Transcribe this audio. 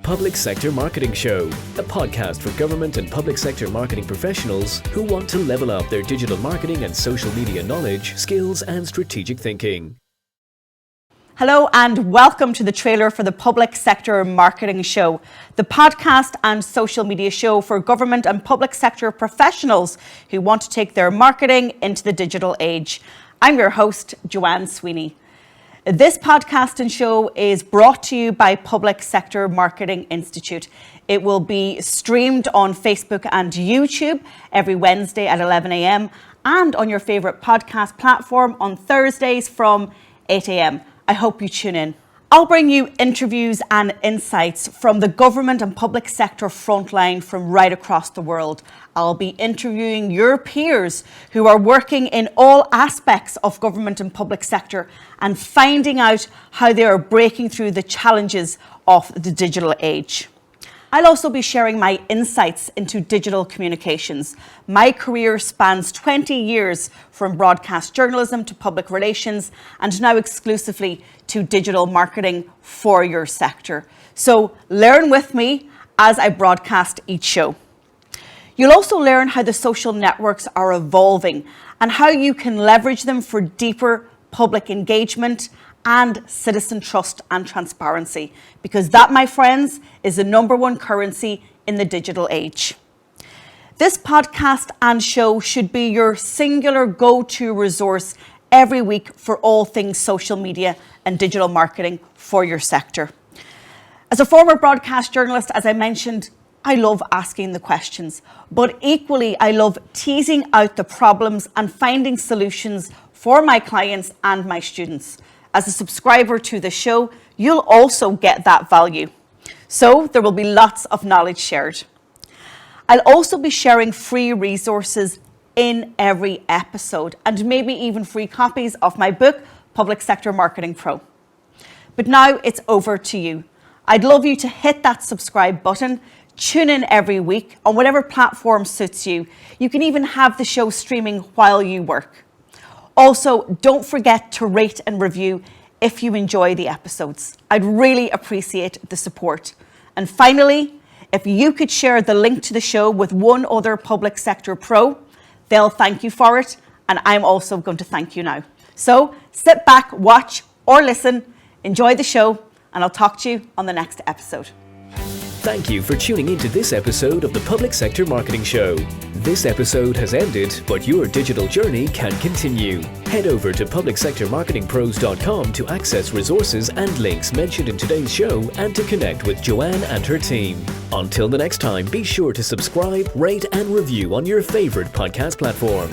Public Sector Marketing Show, a podcast for government and public sector marketing professionals who want to level up their digital marketing and social media knowledge, skills, and strategic thinking. Hello and welcome to the trailer for the Public Sector Marketing Show, the podcast and social media show for government and public sector professionals who want to take their marketing into the digital age. I'm your host, Joanne Sweeney. This podcast and show is brought to you by Public Sector Marketing Institute. It will be streamed on Facebook and YouTube every Wednesday at 11 a.m. and on your favourite podcast platform on Thursdays from 8 a.m. I hope you tune in. I'll bring you interviews and insights from the government and public sector frontline from right across the world. I'll be interviewing your peers who are working in all aspects of government and public sector and finding out how they are breaking through the challenges of the digital age. I'll also be sharing my insights into digital communications. My career spans 20 years from broadcast journalism to public relations and now exclusively to digital marketing for your sector. So learn with me as I broadcast each show. You'll also learn how the social networks are evolving and how you can leverage them for deeper public engagement and citizen trust and transparency, because that, my friends, is the number one currency in the digital age. This podcast and show should be your singular go-to resource every week for all things social media and digital marketing for your sector. As a former broadcast journalist, as I mentioned, I love asking the questions, but equally I love teasing out the problems and finding solutions for my clients and my students. As a subscriber to the show, you'll also get that value. So there will be lots of knowledge shared. I'll also be sharing free resources in every episode and maybe even free copies of my book, Public Sector Marketing Pro. But now it's over to you. I'd love you to hit that subscribe button, tune in every week on whatever platform suits you. You can even have the show streaming while you work. Also, don't forget to rate and review if you enjoy the episodes. I'd really appreciate the support. And finally, if you could share the link to the show with one other public sector pro, they'll thank you for it, and I'm also going to thank you now. So sit back, watch or listen, enjoy the show, and I'll talk to you on the next episode. Thank you for tuning into this episode of the Public Sector Marketing Show. This episode has ended, but your digital journey can continue. Head over to publicsectormarketingpros.com to access resources and links mentioned in today's show and to connect with Joanne and her team. Until the next time, be sure to subscribe, rate, and review on your favorite podcast platform.